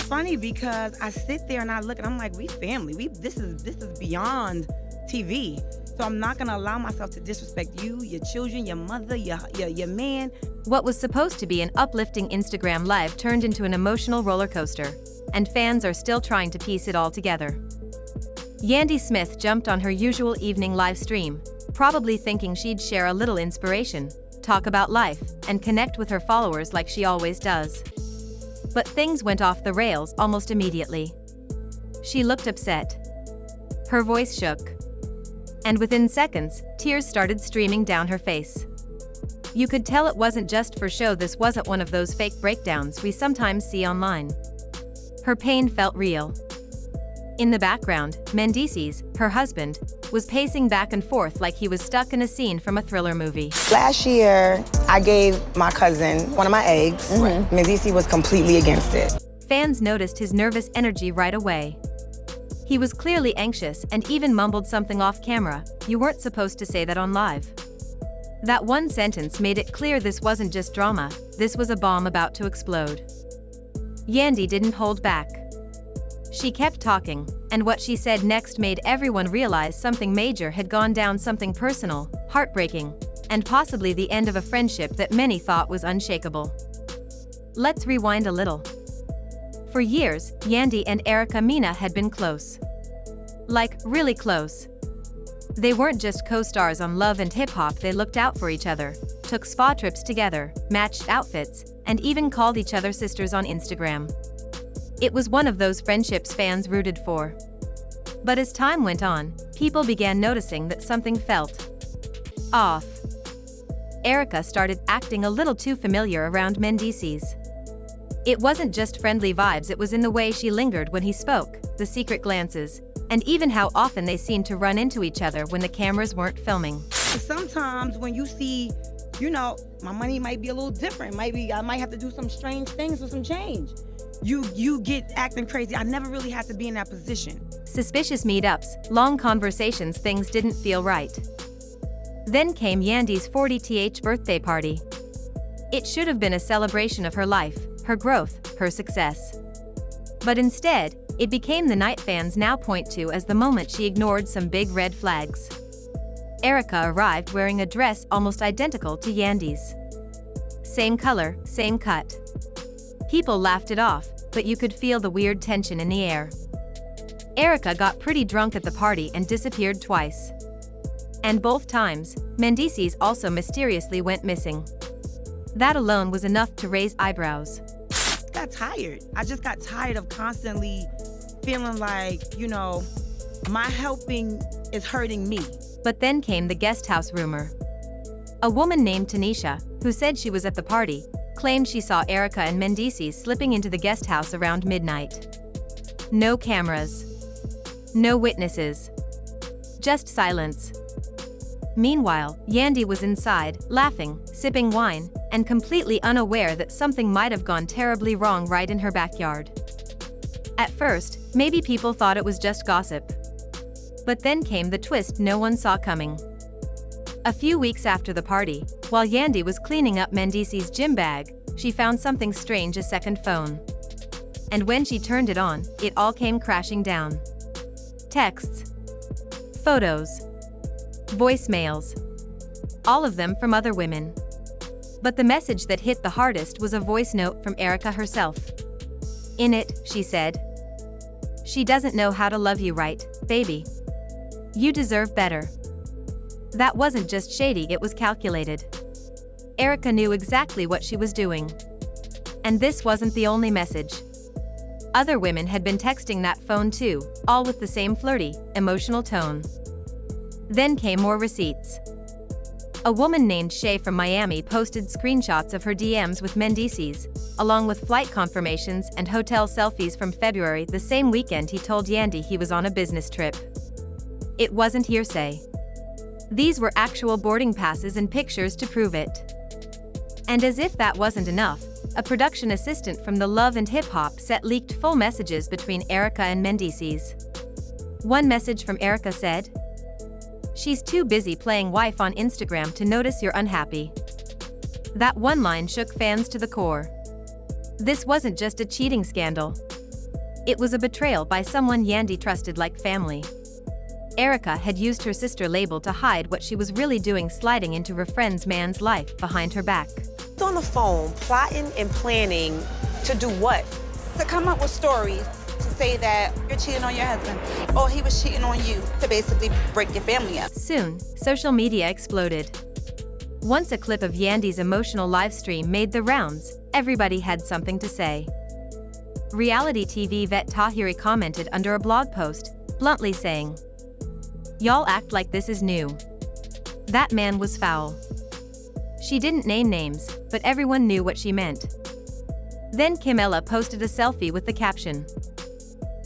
funny because I sit there and I look and I'm like, we family. This is beyond TV. So I'm not gonna allow myself to disrespect you, your children, your mother, your man. What was supposed to be an uplifting Instagram live turned into an emotional roller coaster, and fans are still trying to piece it all together. Yandy Smith jumped on her usual evening live stream, probably thinking she'd share a little inspiration, talk about life, and connect with her followers like she always does. But things went off the rails almost immediately. She looked upset. Her voice shook. And within seconds, tears started streaming down her face. You could tell it wasn't just for show. This wasn't one of those fake breakdowns we sometimes see online. Her pain felt real. In the background, Mendeecees, her husband, was pacing back and forth like he was stuck in a scene from a thriller movie. Last year, I gave my cousin one of my eggs. Mendeecees was completely against it. Fans noticed his nervous energy right away. He was clearly anxious and even mumbled something off camera. "You weren't supposed to say that on live." That one sentence made it clear this wasn't just drama, this was a bomb about to explode. Yandy didn't hold back. She kept talking, and what she said next made everyone realize something major had gone down, something personal, heartbreaking, and possibly the end of a friendship that many thought was unshakable. Let's rewind a little. For years, Yandy and Mena had been close. Like, really close. They weren't just co-stars on Love and Hip Hop, they looked out for each other, took spa trips together, matched outfits, and even called each other sisters on Instagram. It was one of those friendships fans rooted for. But as time went on, people began noticing that something felt off. Erica started acting a little too familiar around Mendeecees. It wasn't just friendly vibes, it was in the way she lingered when he spoke, the secret glances, and even how often they seemed to run into each other when the cameras weren't filming. Sometimes when you see, my money might be a little different. I might have to do some strange things for some change. You get acting crazy. I never really had to be in that position. Suspicious meetups, long conversations, things didn't feel right. Then came Yandy's 40th birthday party. It should have been a celebration of her life, her growth, her success. But instead, it became the night fans now point to as the moment she ignored some big red flags. Erica arrived wearing a dress almost identical to Yandy's. Same color, same cut. People laughed it off, but you could feel the weird tension in the air. Erica got pretty drunk at the party and disappeared twice. And both times, Mendeecees also mysteriously went missing. That alone was enough to raise eyebrows. I got tired. I just got tired of constantly feeling like, my helping is hurting me. But then came the guest house rumor. A woman named Tanisha, who said she was at the party, claimed she saw Erica and Mendeecees slipping into the guest house around midnight. No cameras. No witnesses. Just silence. Meanwhile, Yandy was inside, laughing, sipping wine, and completely unaware that something might have gone terribly wrong right in her backyard. At first, maybe people thought it was just gossip. But then came the twist no one saw coming. A few weeks after the party, while Yandy was cleaning up Mendeecees' gym bag, she found something strange: a second phone. And when she turned it on, it all came crashing down. Texts. Photos. Voicemails. All of them from other women. But the message that hit the hardest was a voice note from Erica herself. In it, she said, "She doesn't know how to love you right, baby. You deserve better." That wasn't just shady, it was calculated. Erica knew exactly what she was doing. And this wasn't the only message. Other women had been texting that phone too, all with the same flirty, emotional tone. Then came more receipts. A woman named Shay from Miami posted screenshots of her DMs with Mendeecees, along with flight confirmations and hotel selfies from February, the same weekend he told Yandy he was on a business trip. It wasn't hearsay. These were actual boarding passes and pictures to prove it. And as if that wasn't enough, a production assistant from the Love and Hip Hop set leaked full messages between Erica and Mendeecees. One message from Erica said, "She's too busy playing wife on Instagram to notice you're unhappy." That one line shook fans to the core. This wasn't just a cheating scandal. It was a betrayal by someone Yandy trusted like family. Erica had used her sister label to hide what she was really doing, sliding into her friend's man's life behind her back. On the phone, plotting and planning to do what? To come up with stories to say that you're cheating on your husband or he was cheating on you, to basically break your family up. Soon, social media exploded. Once a clip of Yandy's emotional live stream made the rounds, everybody had something to say. Reality TV vet Tahiri commented under a blog post, bluntly saying, "Y'all act like this is new. That man was foul." She didn't name names, but everyone knew what she meant. Then Kimela posted a selfie with the caption,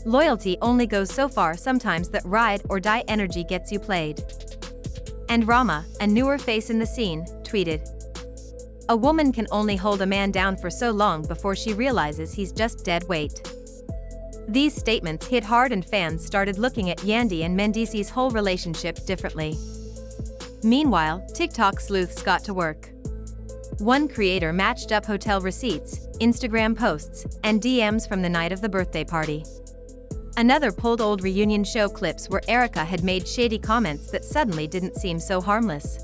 "Loyalty only goes so far sometimes, that ride or die energy gets you played." And Rama, a newer face in the scene, tweeted, "A woman can only hold a man down for so long before she realizes he's just dead weight." These statements hit hard and fans started looking at Yandy and Mendeecees' whole relationship differently. Meanwhile, TikTok sleuths got to work. One creator matched up hotel receipts, Instagram posts, and DMs from the night of the birthday party. Another pulled old reunion show clips where Erica had made shady comments that suddenly didn't seem so harmless.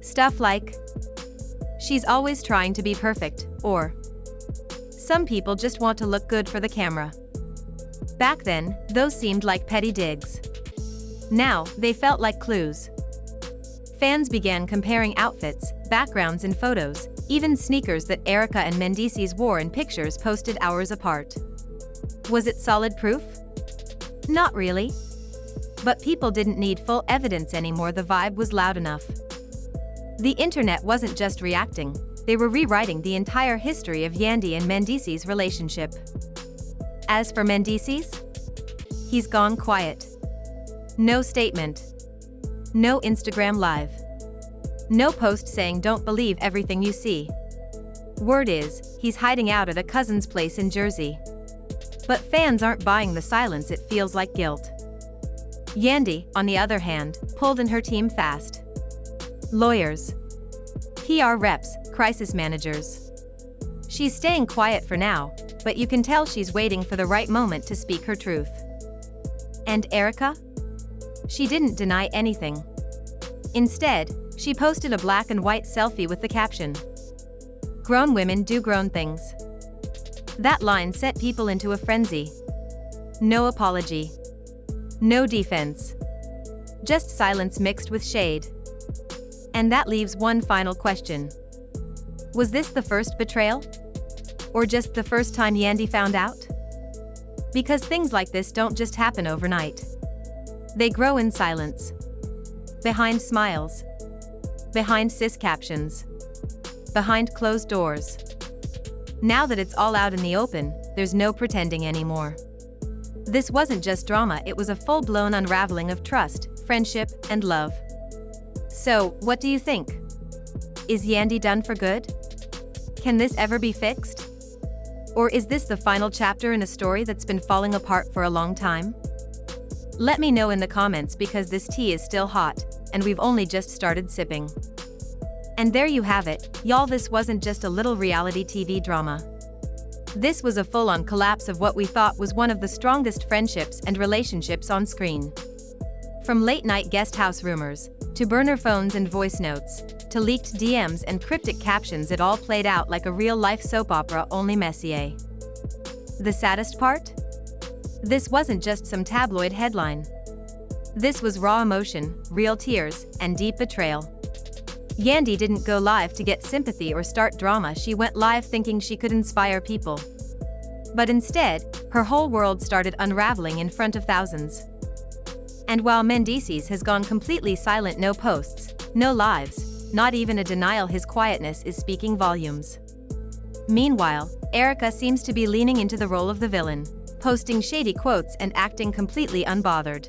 Stuff like, "She's always trying to be perfect," or, "Some people just want to look good for the camera." Back then, those seemed like petty digs. Now, they felt like clues. Fans began comparing outfits, backgrounds in photos, even sneakers that Erica and Mendeecees wore in pictures posted hours apart. Was it solid proof? Not really. But people didn't need full evidence anymore, the vibe was loud enough. The internet wasn't just reacting, they were rewriting the entire history of Yandy and Mendeecees' relationship. As for Mendeecees, he's gone quiet. No statement. No Instagram live. No post saying "don't believe everything you see." Word is, he's hiding out at a cousin's place in Jersey. But fans aren't buying the silence, it feels like guilt. Yandy, on the other hand, pulled in her team fast. Lawyers, PR reps, crisis managers. She's staying quiet for now, but you can tell she's waiting for the right moment to speak her truth. And Erica? She didn't deny anything. Instead, she posted a black and white selfie with the caption, "Grown women do grown things." That line sent people into a frenzy. No apology. No defense. Just silence mixed with shade. And that leaves one final question. Was this the first betrayal? Or just the first time Yandy found out? Because things like this don't just happen overnight. They grow in silence. Behind smiles. Behind cis captions. Behind closed doors. Now that it's all out in the open, there's no pretending anymore. This wasn't just drama, it was a full-blown unraveling of trust, friendship, and love. So, what do you think? Is Yandy done for good? Can this ever be fixed? Or is this the final chapter in a story that's been falling apart for a long time? Let me know in the comments, because this tea is still hot, and we've only just started sipping. And there you have it, y'all, this wasn't just a little reality TV drama. This was a full-on collapse of what we thought was one of the strongest friendships and relationships on screen. From late-night guest house rumors, to burner phones and voice notes, to leaked DMs and cryptic captions, it all played out like a real-life soap opera, only messier. The saddest part? This wasn't just some tabloid headline. This was raw emotion, real tears, and deep betrayal. Yandy didn't go live to get sympathy or start drama, she went live thinking she could inspire people. But instead, her whole world started unraveling in front of thousands. And while Mendeecees has gone completely silent, no posts, no lives, not even a denial, his quietness is speaking volumes. Meanwhile, Erica seems to be leaning into the role of the villain, posting shady quotes and acting completely unbothered.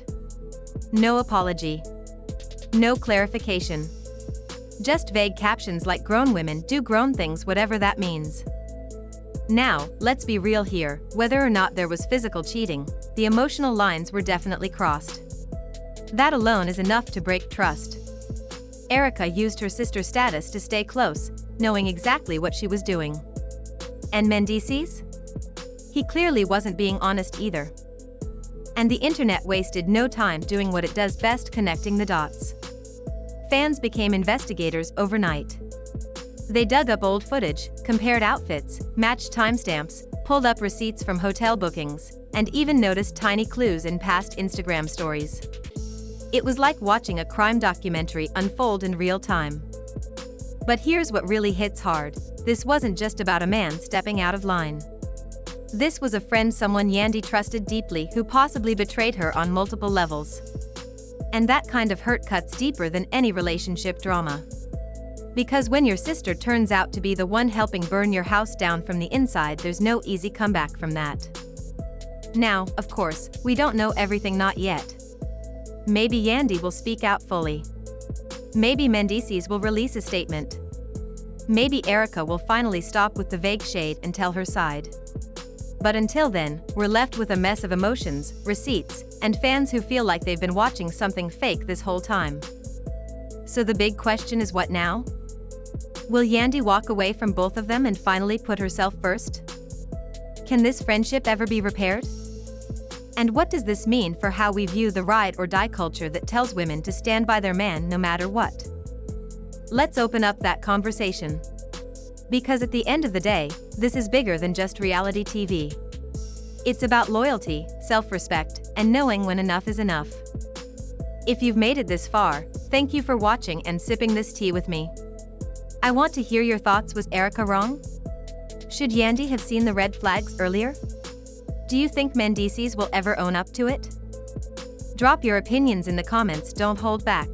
No apology. No clarification. Just vague captions like "grown women do grown things," whatever that means. Now, let's be real here, whether or not there was physical cheating, the emotional lines were definitely crossed. That alone is enough to break trust. Erica used her sister's status to stay close, knowing exactly what she was doing. And Mendeecees? he clearly wasn't being honest either. And the internet wasted no time doing what it does best, connecting the dots. Fans became investigators overnight. They dug up old footage, compared outfits, matched timestamps, pulled up receipts from hotel bookings, and even noticed tiny clues in past Instagram stories. It was like watching a crime documentary unfold in real time. But here's what really hits hard. This wasn't just about a man stepping out of line. This was a friend, someone Yandy trusted deeply, who possibly betrayed her on multiple levels. And that kind of hurt cuts deeper than any relationship drama. Because when your sister turns out to be the one helping burn your house down from the inside, there's no easy comeback from that. Now, of course, we don't know everything, not yet. Maybe Yandy will speak out fully. Maybe Mendeecees will release a statement. Maybe Erica will finally stop with the vague shade and tell her side. But until then, we're left with a mess of emotions, receipts, and fans who feel like they've been watching something fake this whole time. So the big question is, what now? Will Yandy walk away from both of them and finally put herself first? Can this friendship ever be repaired? And what does this mean for how we view the ride or die culture that tells women to stand by their man no matter what? Let's open up that conversation. Because at the end of the day, this is bigger than just reality TV. It's about loyalty, self-respect, and knowing when enough is enough. If you've made it this far, thank you for watching and sipping this tea with me. I want to hear your thoughts. Was Erica wrong? Should Yandy have seen the red flags earlier? Do you think Mendeecees will ever own up to it? Drop your opinions in the comments, don't hold back.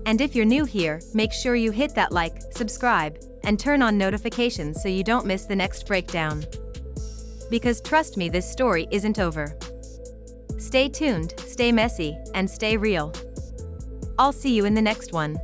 And if you're new here, make sure you hit that like, subscribe, and turn on notifications so you don't miss the next breakdown. Because trust me, this story isn't over. Stay tuned, stay messy, and stay real. I'll see you in the next one.